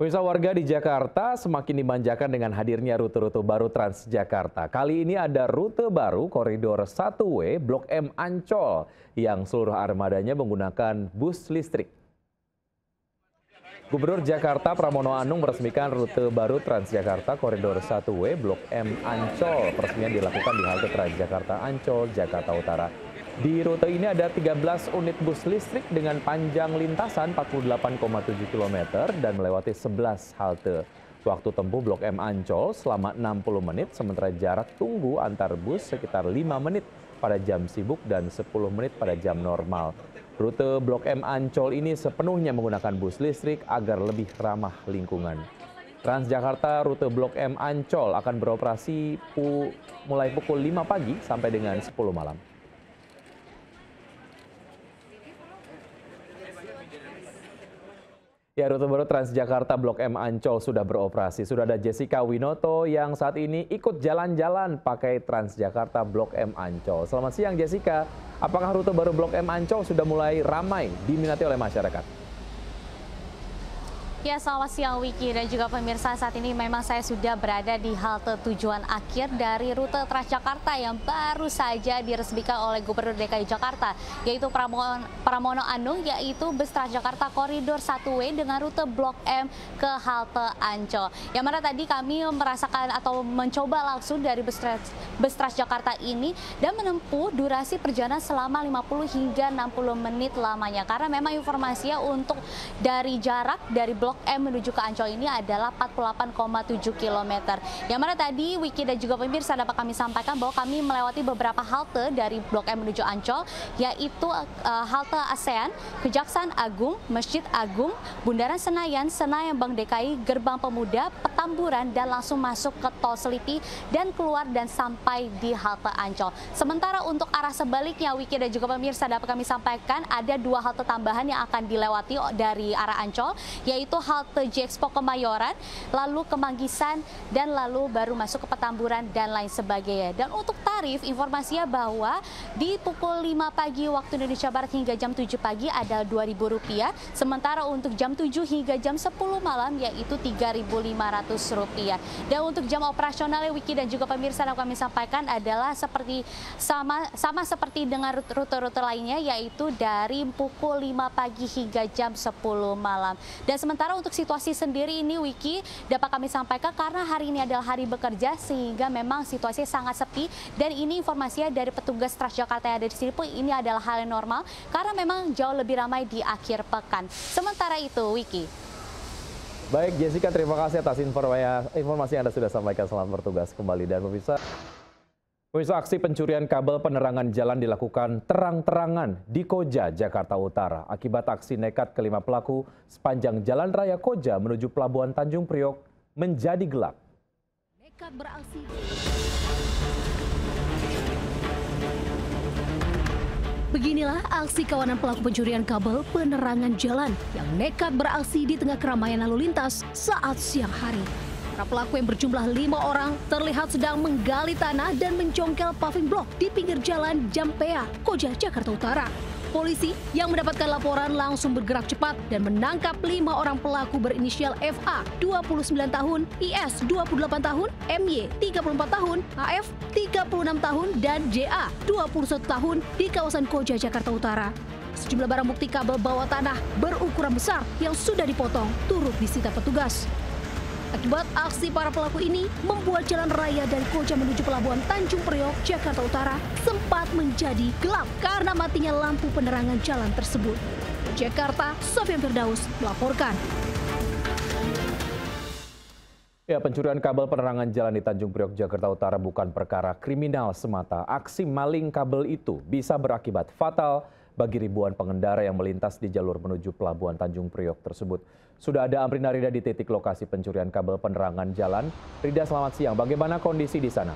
Pemirsa, warga di Jakarta semakin dimanjakan dengan hadirnya rute-rute baru Transjakarta. Kali ini ada rute baru koridor 1W Blok M Ancol yang seluruh armadanya menggunakan bus listrik. Gubernur Jakarta Pramono Anung meresmikan rute baru Transjakarta koridor 1W Blok M Ancol. Peresmian dilakukan di halte Transjakarta Ancol, Jakarta Utara. Di rute ini ada 13 unit bus listrik dengan panjang lintasan 48,7 km dan melewati 11 halte. Waktu tempuh Blok M Ancol selama 60 menit, sementara jarak tunggu antar bus sekitar 5 menit pada jam sibuk dan 10 menit pada jam normal. Rute Blok M Ancol ini sepenuhnya menggunakan bus listrik agar lebih ramah lingkungan. Transjakarta rute Blok M Ancol akan beroperasi mulai pukul 5 pagi sampai dengan 10 malam. Ya, rute baru Transjakarta Blok M Ancol sudah beroperasi. Sudah ada Jessica Winoto yang saat ini ikut jalan-jalan pakai Transjakarta Blok M Ancol. Selamat siang Jessica, apakah rute baru Blok M Ancol sudah mulai ramai diminati oleh masyarakat? Ya, selamat siang Wiki dan juga pemirsa. Saat ini memang saya sudah berada di halte tujuan akhir dari rute Transjakarta yang baru saja diresmikan oleh Gubernur DKI Jakarta, yaitu Pramono Anung, yaitu bus Transjakarta koridor 1W dengan rute Blok M ke halte Ancol. Yang mana tadi kami merasakan atau mencoba langsung dari bus Transjakarta ini dan menempuh durasi perjalanan selama 50 hingga 60 menit lamanya. Karena memang informasinya untuk dari jarak dari Blok M menuju ke Ancol ini adalah 48,7 km. Yang mana tadi Wiki dan juga pemirsa dapat kami sampaikan bahwa kami melewati beberapa halte dari Blok M menuju Ancol, yaitu halte ASEAN, Kejaksaan Agung, Masjid Agung, Bundaran Senayan, Senayan Bank DKI, Gerbang Pemuda, Petamburan, dan langsung masuk ke Tol Selipi dan keluar dan sampai di halte Ancol. Sementara untuk arah sebaliknya Wiki dan juga pemirsa dapat kami sampaikan ada dua halte tambahan yang akan dilewati dari arah Ancol, yaitu halte J-Expo Kemayoran, lalu ke Manggisan, dan lalu baru masuk ke Petamburan dan lain sebagainya. Dan untuk tarif, informasinya bahwa di pukul 5 pagi waktu Indonesia Barat hingga jam 7 pagi ada Rp2.000, sementara untuk jam 7 hingga jam 10 malam yaitu Rp3.500. Dan untuk jam operasional Wiki dan juga pemirsa yang kami sampaikan adalah seperti sama seperti dengan rute-rute lainnya, yaitu dari pukul 5 pagi hingga jam 10 malam. Dan sementara untuk situasi sendiri ini Wiki dapat kami sampaikan karena hari ini adalah hari bekerja sehingga memang situasi sangat sepi, dan ini informasinya dari petugas Transjakarta yang ada di sini pun ini adalah hal yang normal karena memang jauh lebih ramai di akhir pekan. Sementara itu Wiki. Baik Jessica, terima kasih atas informasi yang Anda sudah sampaikan. Selamat bertugas kembali. Dan pemirsa, aksi pencurian kabel penerangan jalan dilakukan terang-terangan di Koja, Jakarta Utara. Akibat aksi nekat kelima pelaku, sepanjang Jalan Raya Koja menuju Pelabuhan Tanjung Priok menjadi gelap. Nekat beraksi. Beginilah aksi kawanan pelaku pencurian kabel penerangan jalan yang nekat beraksi di tengah keramaian lalu lintas saat siang hari. Para pelaku yang berjumlah 5 orang terlihat sedang menggali tanah dan mencongkel paving block di pinggir jalan Jampea, Koja, Jakarta Utara. Polisi yang mendapatkan laporan langsung bergerak cepat dan menangkap 5 orang pelaku berinisial FA, 29 tahun, IS, 28 tahun, MY, 34 tahun, AF, 36 tahun, dan JA, 21 tahun di kawasan Koja, Jakarta Utara. Sejumlah barang bukti kabel bawah tanah berukuran besar yang sudah dipotong turut disita petugas. Akibat aksi para pelaku ini membuat jalan raya dari Koja menuju Pelabuhan Tanjung Priok, Jakarta Utara sempat menjadi gelap karena matinya lampu penerangan jalan tersebut. Jakarta, Sofyan Firdaus melaporkan. Ya, pencurian kabel penerangan jalan di Tanjung Priok, Jakarta Utara bukan perkara kriminal semata. Aksi maling kabel itu bisa berakibat fatal bagi ribuan pengendara yang melintas di jalur menuju Pelabuhan Tanjung Priok tersebut. Sudah ada Amrina Rida di titik lokasi pencurian kabel penerangan jalan. Rida, selamat siang. Bagaimana kondisi di sana?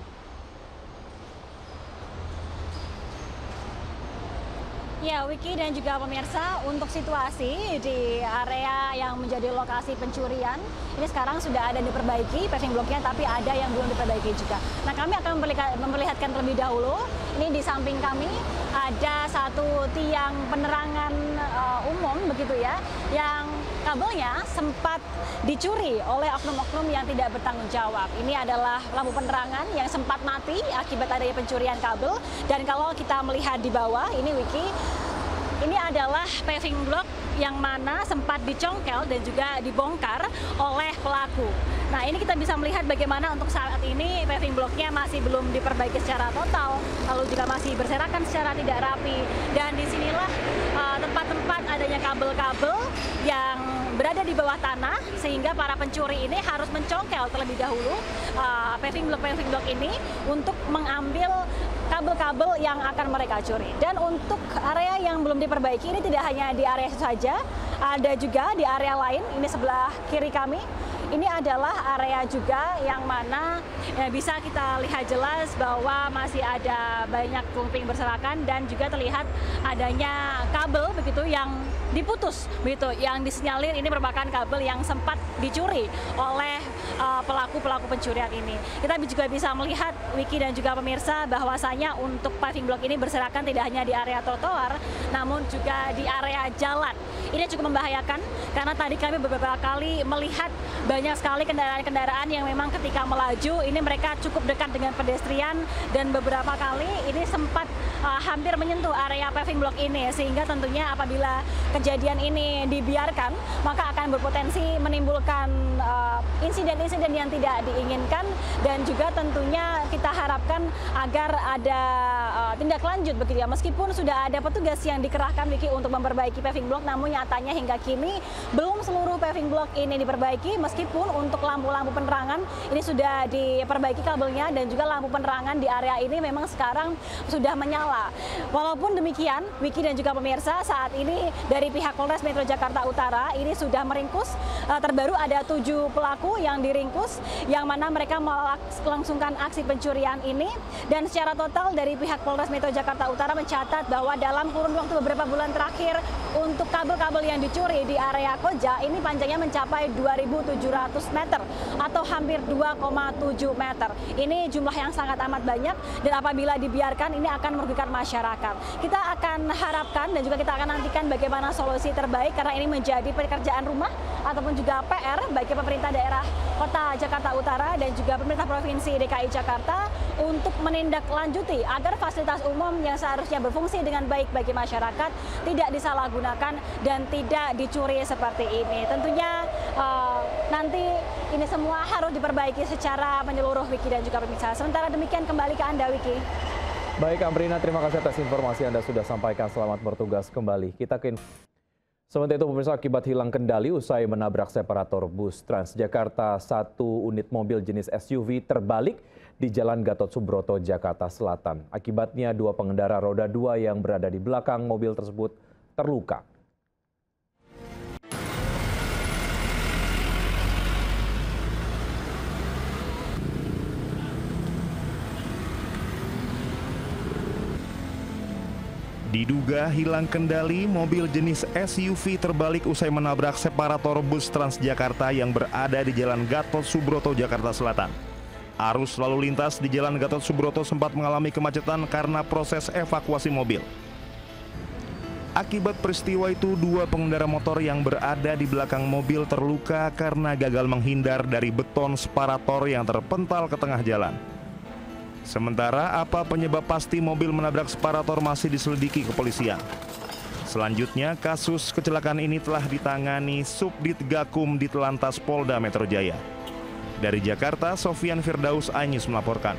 Ya, Wiki dan juga pemirsa, untuk situasi di area yang menjadi lokasi pencurian, ini sekarang sudah ada diperbaiki paving blocknya, tapi ada yang belum diperbaiki juga. Nah, kami akan memperlihatkan terlebih dahulu, ini di samping kami ada satu tiang penerangan umum begitu ya, yang kabelnya sempat dicuri oleh oknum-oknum yang tidak bertanggung jawab. Ini adalah lampu penerangan yang sempat mati akibat adanya pencurian kabel. Dan kalau kita melihat di bawah, ini Wiki, ini adalah paving block yang mana sempat dicongkel dan juga dibongkar oleh pelaku. Nah, ini kita bisa melihat bagaimana untuk saat ini paving blocknya masih belum diperbaiki secara total, lalu juga masih berserakan secara tidak rapi. Dan disinilah tempat-tempat adanya kabel-kabel yang berada di bawah tanah, sehingga para pencuri ini harus mencongkel terlebih dahulu paving block ini untuk mengambil kabel-kabel yang akan mereka curi. Dan untuk area yang belum diperbaiki ini tidak hanya di area itu saja, ada juga di area lain. Ini sebelah kiri kami. Ini adalah area juga yang mana bisa kita lihat jelas bahwa masih ada banyak puing berserakan dan juga terlihat adanya kabel begitu yang diputus begitu, yang disinyalir ini merupakan kabel yang sempat dicuri oleh pelaku-pelaku pencurian ini. Kita juga bisa melihat, Wiki dan juga pemirsa, bahwasanya untuk paving block ini berserakan tidak hanya di area trotoar, namun juga di area jalan. Ini cukup membahayakan karena tadi kami beberapa kali melihat banyak sekali kendaraan-kendaraan yang memang ketika melaju ini mereka cukup dekat dengan pedestrian, dan beberapa kali ini sempat hampir menyentuh area paving block ini, sehingga tentunya apabila kejadian ini dibiarkan maka akan berpotensi menimbulkan insiden-insiden yang tidak diinginkan, dan juga tentunya kita harapkan agar ada tindak lanjut begitu ya. Meskipun sudah ada petugas yang dikerahkan Wiki untuk memperbaiki paving block, namun nyatanya hingga kini belum seluruh paving block ini diperbaiki, meskipun untuk lampu-lampu penerangan ini sudah diperbaiki kabelnya, dan juga lampu penerangan di area ini memang sekarang sudah menyala. Walaupun demikian, Wiki dan juga pemirsa, saat ini dari pihak Polres Metro Jakarta Utara ini sudah meringkus, terbaru ada 7 pelaku yang diringkus, yang mana mereka melangsungkan aksi pencurian ini. Dan secara total dari pihak Polres Metro Jakarta Utara mencatat bahwa dalam kurun waktu beberapa bulan terakhir untuk kabel-kabel yang dicuri di area Koja ini panjangnya mencapai 2.700 meter atau hampir 2,7 meter. Ini jumlah yang sangat amat banyak, dan apabila dibiarkan ini akan merugikan masyarakat. Kita akan harapkan dan juga kita akan nantikan bagaimana solusi terbaik, karena ini menjadi pekerjaan rumah ataupun juga PR bagi pemerintah daerah Kota Jakarta Utara dan juga pemerintah Provinsi DKI Jakarta untuk menindaklanjuti agar fasilitas umum yang seharusnya berfungsi dengan baik bagi masyarakat tidak disalahgunakan dan tidak dicuri seperti ini. Tentunya nanti ini semua harus diperbaiki secara menyeluruh, Wiki dan juga pemirsa. Sementara demikian, kembali ke Anda, Wiki. Baik, Amrina, terima kasih atas informasi Anda sudah sampaikan. Selamat bertugas kembali. Kita ke Sementara itu, pemirsa, akibat hilang kendali usai menabrak separator bus Transjakarta, 1 unit mobil jenis SUV terbalik di Jalan Gatot Subroto, Jakarta Selatan. Akibatnya 2 pengendara roda 2 yang berada di belakang mobil tersebut terluka. Diduga hilang kendali, mobil jenis SUV terbalik usai menabrak separator bus Transjakarta yang berada di Jalan Gatot Subroto, Jakarta Selatan. Arus lalu lintas di Jalan Gatot Subroto sempat mengalami kemacetan karena proses evakuasi mobil. Akibat peristiwa itu, 2 pengendara motor yang berada di belakang mobil terluka karena gagal menghindar dari beton separator yang terpental ke tengah jalan. Sementara apa penyebab pasti mobil menabrak separator masih diselidiki kepolisian. Selanjutnya, kasus kecelakaan ini telah ditangani Subdit Gakum Ditlantas Polda Metro Jaya. Dari Jakarta, Sofyan Firdaus, iNews melaporkan.